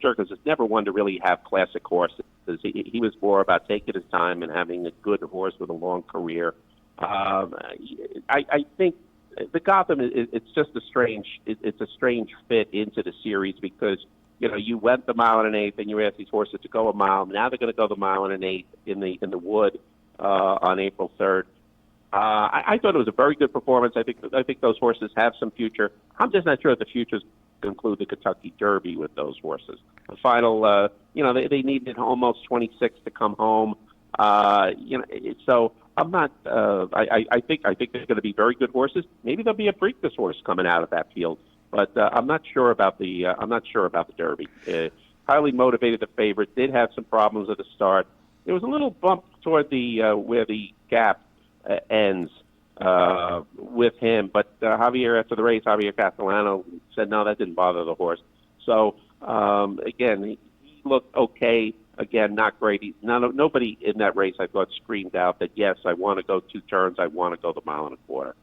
Jerkins has never one to really have classic horses. He was more about taking his time and having a good horse with a long career. I think the Gotham it's just a strange fit into the series because you went the 1.8 miles and you asked these horses to go a mile. Now they're going to go the 1.8 miles in the wood on April 3rd. I thought it was a very good performance. I think those horses have some future. I'm just not sure if the future's going to include the Kentucky Derby with those horses. The final, they needed almost 26 to come home. So I'm not. I think they're going to be very good horses. Maybe there'll be a Preakness horse coming out of that field, but I'm not sure about the Derby. Highly motivated, the favorite did have some problems at the start. There was a little bump toward the where the gap ends with him, but Javier, after the race, Javier Castellano said no, that didn't bother the horse. So again, he looked okay. Again, not great. Nobody in that race, I thought, screamed out that, yes, I want to go 2 turns, I want to go the 1.25 miles.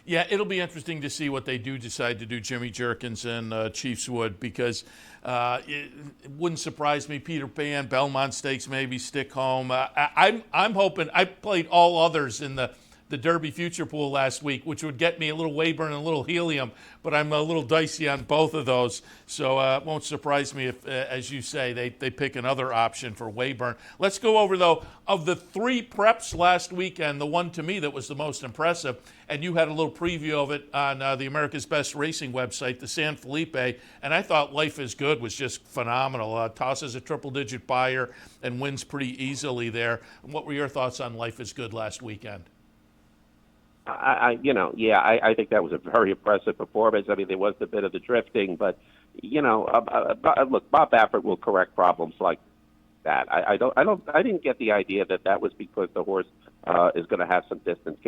Yeah, it'll be interesting to see what they do decide to do, Jimmy Jerkins and Chiefs Wood, because it wouldn't surprise me. Peter Pan, Belmont Stakes, maybe stick home. I'm hoping. I played all others in the Derby future pool last week, which would get me a little Wayburn and a little Helium, but I'm a little dicey on both of those. So it won't surprise me if, as you say, they pick another option for Wayburn. Let's go over, though, of the 3 preps last weekend, the one to me that was the most impressive, and you had a little preview of it on the America's Best Racing website, the San Felipe, and I thought Life is Good was just phenomenal. Tosses a triple-digit buyer and wins pretty easily there. What were your thoughts on Life is Good last weekend? I think that was a very impressive performance. I mean, there was a bit of the drifting, but look, Bob Baffert will correct problems like that. I didn't get the idea that was because the horse is going to have some distance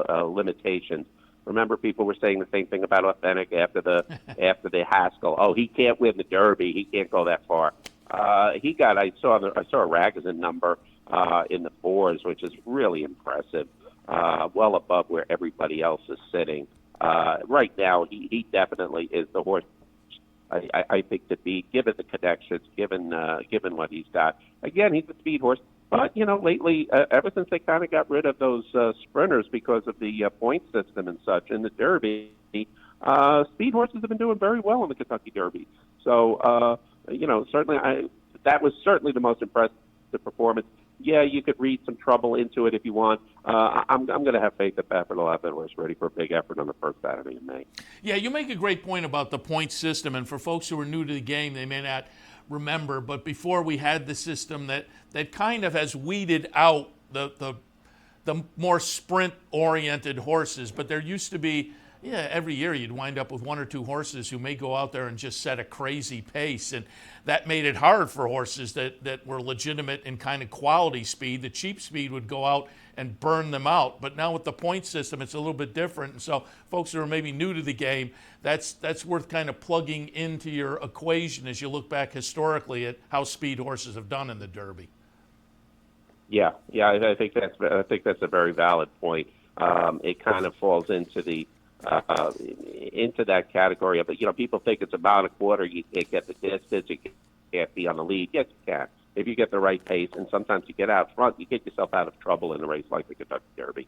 limitations. Remember, people were saying the same thing about Authentic after the Haskell. Oh, he can't win the Derby. He can't go that far. I saw a Ragozin number in the 4s, which is really impressive. Well above where everybody else is sitting. Right now, he definitely is the horse I think to beat, given the connections, given what he's got. Again, he's a speed horse, but lately, ever since they kind of got rid of those sprinters because of the point system and such in the Derby, speed horses have been doing very well in the Kentucky Derby. So certainly, that was certainly the most impressive performance. Yeah, you could read some trouble into it if you want. I'm going to have faith that Baffert will have that horse ready for a big effort on the first Saturday in May. Yeah, you make a great point about the point system, and for folks who are new to the game, they may not remember, but before we had the system that kind of has weeded out the more sprint-oriented horses, but there used to be, every year you'd wind up with 1 or 2 horses who may go out there and just set a crazy pace, and that made it hard for horses that were legitimate in kind of quality speed. The cheap speed would go out and burn them out, but now with the point system, it's a little bit different, and so folks who are maybe new to the game, that's worth kind of plugging into your equation as you look back historically at how speed horses have done in the Derby. Yeah, I think that's a very valid point. It kind of falls into that category of, people think it's about a quarter, you can't get the distance, you can't be on the lead. Yes, you can. If you get the right pace, and sometimes you get out front, you get yourself out of trouble in a race like the Kentucky Derby.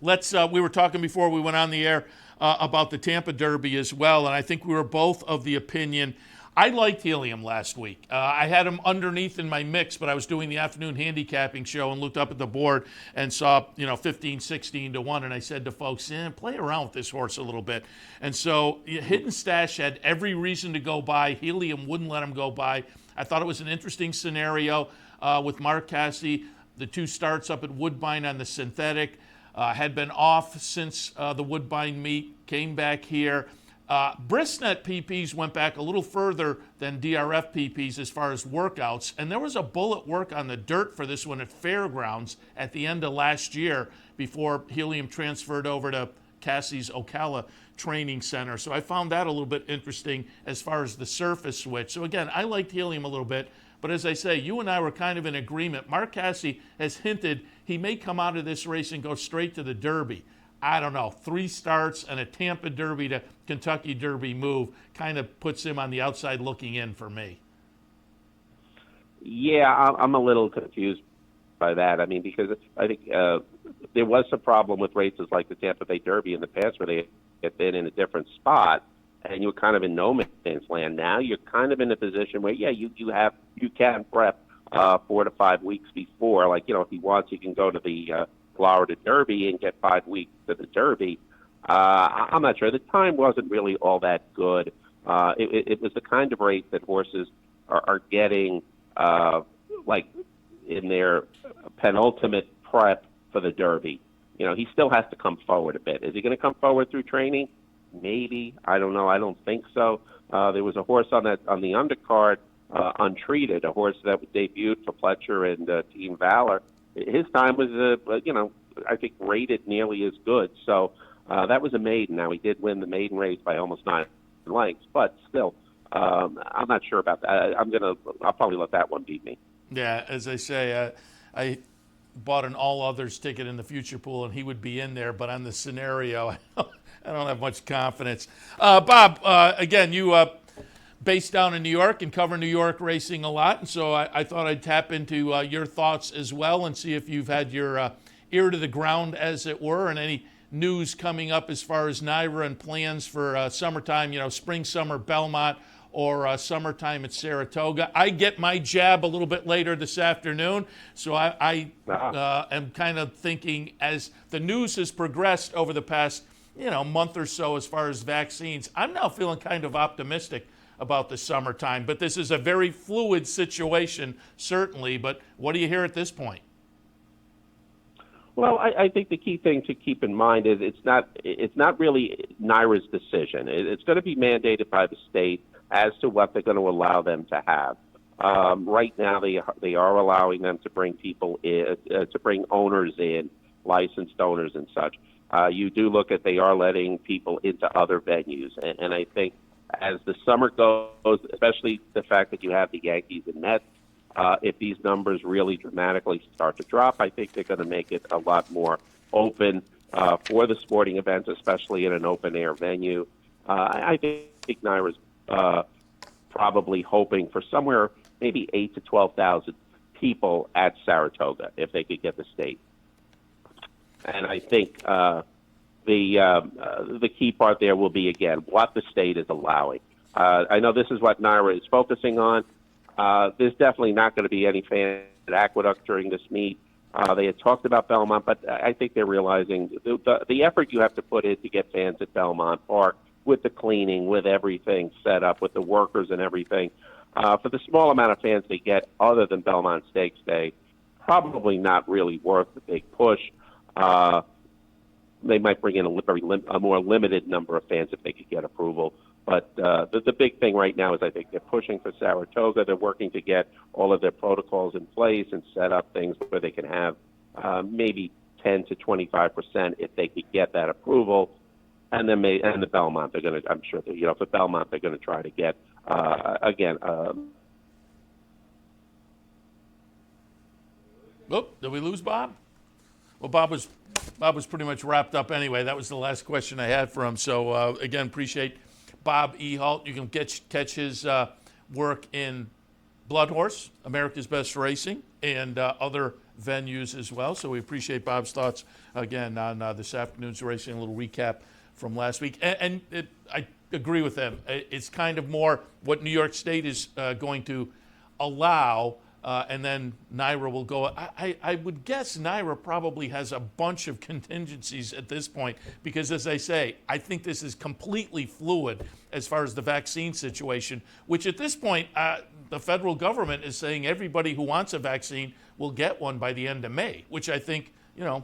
We were talking before we went on the air about the Tampa Derby as well, and I think we were both of the opinion. I liked Helium last week. I had him underneath in my mix, but I was doing the afternoon handicapping show and looked up at the board and saw, 15, 16 to 1. And I said to folks, play around with this horse a little bit. And so Hidden Stash had every reason to go by. Helium wouldn't let him go by. I thought it was an interesting scenario with Mark Casse. The 2 starts up at Woodbine on the synthetic. Had been off since the Woodbine meet, came back here. Brisnet PPs went back a little further than DRF PPs as far as workouts, and there was a bullet work on the dirt for this one at Fairgrounds at the end of last year before Helium transferred over to Cassie's Ocala Training Center. So I found that a little bit interesting as far as the surface switch. So again, I liked Helium a little bit, but as I say, you and I were kind of in agreement. Mark Casse has hinted he may come out of this race and go straight to the Derby. I don't know, 3 starts and a Tampa Derby to Kentucky Derby move kind of puts him on the outside looking in for me. Yeah, I'm a little confused by that. I mean, because I think there was a problem with races like the Tampa Bay Derby in the past where they had been in a different spot and you were kind of in no man's land. Now you're kind of in a position where, you can prep 4 to 5 weeks before. Like, if he wants, he can go to the Florida Derby and get 5 weeks to the Derby. I'm not sure. The time wasn't really all that good. It was the kind of race that horses are getting like in their penultimate prep for the Derby. You know, he still has to come forward a bit. Is he going to come forward through training? Maybe. I don't know. I don't think so. There was a horse on the undercard, Untreated, a horse that debuted for Pletcher and Team Valor. His time was, I think rated nearly as good. So that was a maiden. Now, he did win the maiden race by almost 9 lengths, but still, I'm not sure about that. I'll probably let that one beat me. Yeah, as I say, I bought an all-others ticket in the future pool, and he would be in there, but on the scenario, I don't have much confidence. Bob, again, you based down in New York and cover New York racing a lot, and so I thought I'd tap into your thoughts as well and see if you've had your ear to the ground, as it were, and any news coming up as far as NYRA and plans for summertime, spring, summer, Belmont, or summertime at Saratoga. I get my jab a little bit later this afternoon, so I am kind of thinking as the news has progressed over the past month or so as far as vaccines, I'm now feeling kind of optimistic about the summertime. But this is a very fluid situation, certainly. But what do you hear at this point? Well, I think the key thing to keep in mind is it's not really NYRA's decision. It's going to be mandated by the state as to what they're going to allow them to have. Right now, they are allowing them to bring people in, to bring owners in, licensed owners and such. You do look at they are letting people into other venues, and I think as the summer goes, especially the fact that you have the Yankees and Mets, if these numbers really dramatically start to drop, I think they're going to make it a lot more open for the sporting events, especially in an open-air venue. I think NYRA's probably hoping for somewhere maybe 8,000 to 12,000 people at Saratoga if they could get the state. And I think the key part there will be, again, what the state is allowing. I know this is what NYRA is focusing on. There's definitely not going to be any fans at Aqueduct during this meet. They had talked about Belmont, but I think they're realizing the effort you have to put in to get fans at Belmont Park with the cleaning, with everything set up, with the workers and everything. For the small amount of fans they get other than Belmont Stakes Day, probably not really worth the big push. They might bring in a more limited number of fans if they could get approval. But the big thing right now is I think they're pushing for Saratoga. They're working to get all of their protocols in place and set up things where they can have maybe 10 to 25% if they could get that approval. And then the Belmont, they're going to, I'm sure, for Belmont, they're going to try to get, again. Did we lose Bob? Well, Bob was pretty much wrapped up anyway. That was the last question I had for him. So, again, appreciate Bob Ehalt. You can catch his work in Bloodhorse, America's Best Racing, and other venues as well. So we appreciate Bob's thoughts, again, on this afternoon's racing, a little recap from last week. And I agree with them. It's kind of more what New York State is going to allow, and then NYRA will go. I would guess NYRA probably has a bunch of contingencies at this point because, as I say, I think this is completely fluid as far as the vaccine situation, which at this point, the federal government is saying everybody who wants a vaccine will get one by the end of May, which I think,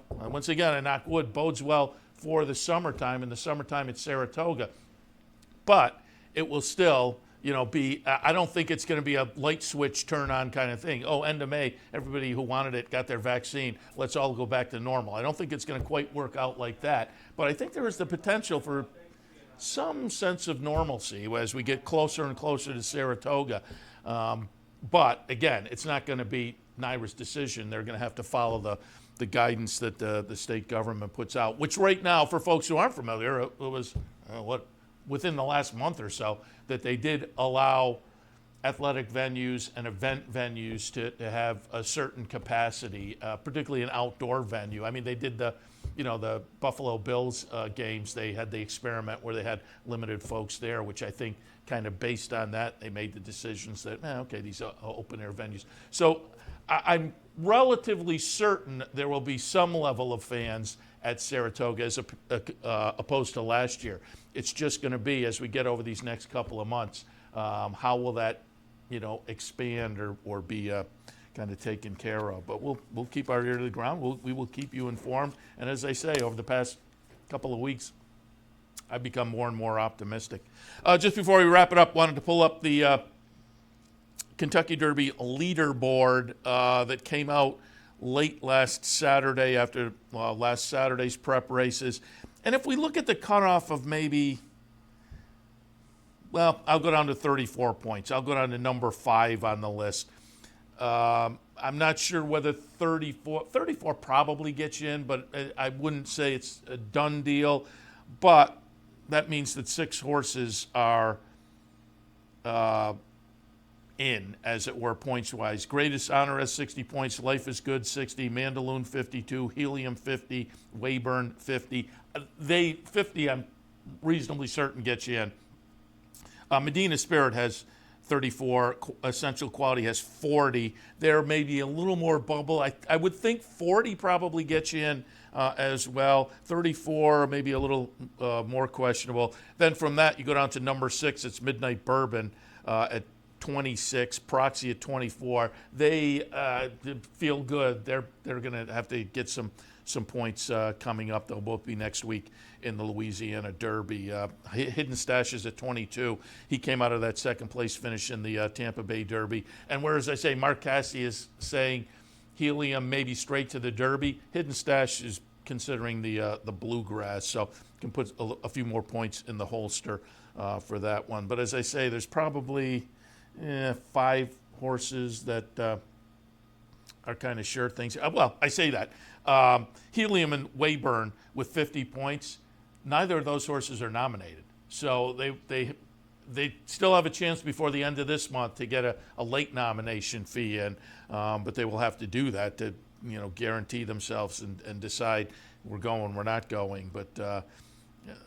once again, I knock wood, bodes well for the summertime and the summertime at Saratoga. But it will still, be, I don't think it's going to be a light switch turn on kind of thing. Oh, end of May, everybody who wanted it got their vaccine. Let's all go back to normal. I don't think it's going to quite work out like that. But I think there is the potential for some sense of normalcy as we get closer and closer to Saratoga. But again, it's not going to be NYRA's decision. They're going to have to follow the guidance that the state government puts out, which right now, for folks who aren't familiar, it was within the last month or so that they did allow athletic venues and event venues to have a certain capacity, particularly an outdoor venue. I mean, they did the the Buffalo Bills games, they had the experiment where they had limited folks there, which I think kind of based on that, they made the decisions that, okay, these are open-air venues. So I'm relatively certain there will be some level of fans at Saratoga as opposed to last year. It's just going to be, as we get over these next couple of months, how will that, expand or be kind of taken care of. But we'll keep our ear to the ground. We will keep you informed. And as I say, over the past couple of weeks, I've become more and more optimistic. Just before we wrap it up, wanted to pull up the Kentucky Derby leaderboard that came out late last Saturday after last Saturday's prep races. And if we look at the cutoff of maybe, I'll go down to 34 points. I'll go down to number 5 on the list. I'm not sure whether 34 probably gets you in, but I wouldn't say it's a done deal. But that means that 6 horses are in, as it were, points-wise. Greatest Honor has 60 points. Life is Good, 60. Mandaloon, 52. Helium, 50. Wayburn, 50. 50, I'm reasonably certain, gets you in. Medina Spirit has 34. Essential Quality has 40. There may be a little more bubble. I would think 40 probably gets you in as well. 34, maybe a little more questionable. Then from that, you go down to number 6. It's Midnight Bourbon at 26. Proxy at 24. They feel good. They're going to have to get some points coming up. They'll both be next week in the Louisiana Derby. Hidden Stash is at 22. He came out of that second place finish in the Tampa Bay Derby. And whereas I say Mark Cassidy is saying Helium maybe straight to the Derby, Hidden Stash is considering the Bluegrass, so can put a few more points in the holster for that one. But as I say, there's probably 5 horses that are kind of sure things. Well, I say that. Helium and Wayburn with 50 points, neither of those horses are nominated. So they still have a chance before the end of this month to get a late nomination fee in, but they will have to do that to guarantee themselves and decide we're going, we're not going. But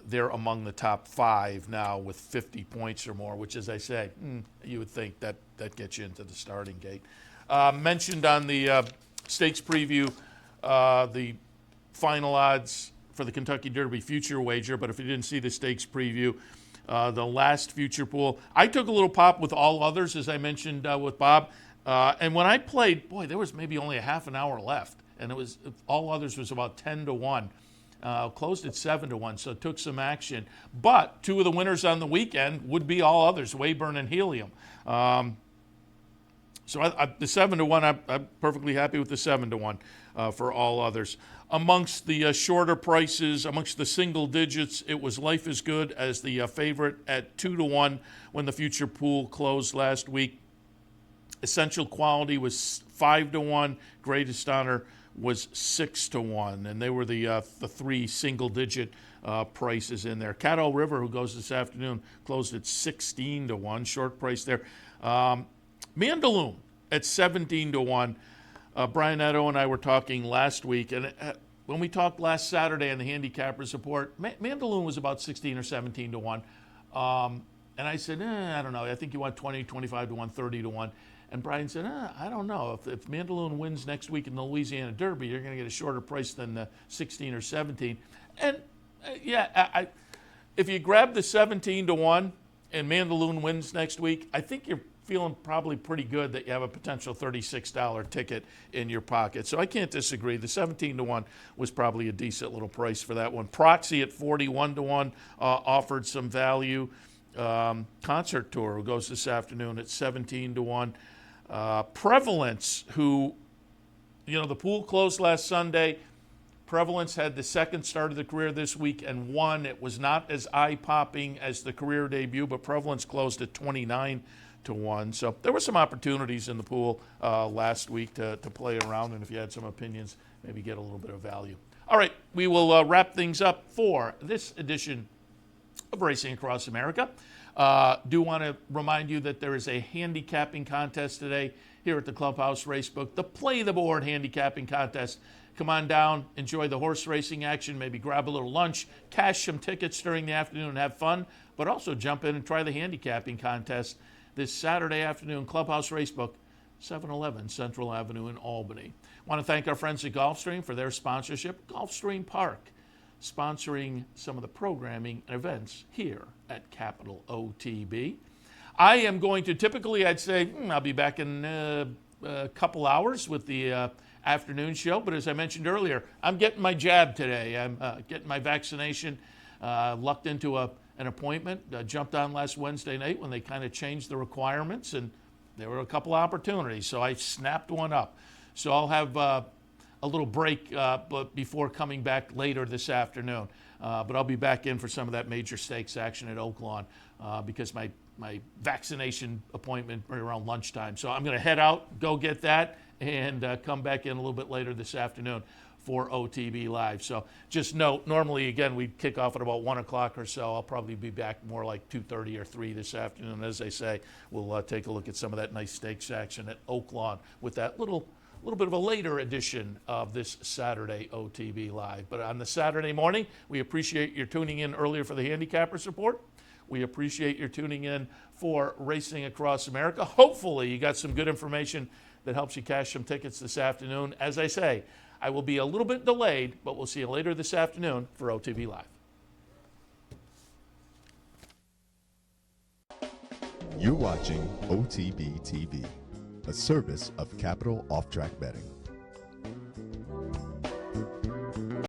they're among the top 5 now with 50 points or more, which, as I say, you would think that gets you into the starting gate. Mentioned on the stakes preview the final odds for the Kentucky Derby future wager, but if you didn't see the stakes preview, the last future pool, I took a little pop with All Others, as I mentioned with Bob, and when I played, there was maybe only a half an hour left, and All Others was about 10-1. Closed at 7-1, so it took some action. But 2 of the winners on the weekend would be All Others, Wayburn and Helium. So the 7-1, I'm perfectly happy with the 7-1 for All Others. Amongst the shorter prices, amongst the single digits, it was Life is Good as the favorite at 2-1 when the future pool closed last week. Essential Quality was 5-1. Greatest Honor was 6-1, and they were the 3 single-digit prices in there. Caddo River, who goes this afternoon, closed at 16-1, short price there. Mandaloon at 17-1. Brian Etto and I were talking last week, and when we talked last Saturday on the Handicappers Report, Mandaloon was about 16 or 17-1. And I said, I don't know. I think you want 20, 25-1, 30-1. And Brian said, I don't know. If Mandaloon wins next week in the Louisiana Derby, you're going to get a shorter price than 16 or 17. And, if you grab the 17-1 and Mandaloon wins next week, I think you're feeling probably pretty good that you have a potential $36 ticket in your pocket. So I can't disagree. The 17-1 was probably a decent little price for that one. Proxy at 41-1 offered some value. Concert Tour, who goes this afternoon at 17-1. Prevalence, who, the pool closed last Sunday. Prevalence had the second start of the career this week and won. It was not as eye-popping as the career debut, but Prevalence closed at 29-1. So there were some opportunities in the pool last week to play around, and if you had some opinions, maybe get a little bit of value. All right, we will wrap things up for this edition of Racing Across America. Do want to remind you that there is a handicapping contest today here at the Clubhouse Racebook. The Play the Board handicapping contest come on down, enjoy the horse racing action, maybe grab a little lunch, cash some tickets during the afternoon and have fun, but also jump in and try the handicapping contest this Saturday afternoon, Clubhouse Racebook, 711 Central Avenue in Albany. I want to thank our friends at Gulfstream for their sponsorship. Gulfstream Park, sponsoring some of the programming and events here at Capital OTB. I am going to typically, I'd say, I'll be back in a couple hours with the afternoon show, but as I mentioned earlier, I'm getting my jab today. I'm getting my vaccination, lucked into an appointment, jumped on last Wednesday night when they kind of changed the requirements, and there were a couple opportunities, so I snapped one up. So I'll have a little break but before coming back later this afternoon. But I'll be back in for some of that major stakes action at Oaklawn because my vaccination appointment right around lunchtime. So I'm going to head out, go get that, and come back in a little bit later this afternoon for OTB Live. So just note, normally, again, we kick off at about 1 o'clock or so. I'll probably be back more like 2:30 or 3 this afternoon. As I say, we'll take a look at some of that nice stakes action at Oaklawn with that little bit of a later edition of this Saturday OTB Live. But on the Saturday morning, we appreciate your tuning in earlier for the Handicappers Report. We appreciate your tuning in for Racing Across America. Hopefully you got some good information that helps you cash some tickets this afternoon. As I say, I will be a little bit delayed, but we'll see you later this afternoon for OTB Live. You're watching OTB TV, a service of Capital Off-Track Betting.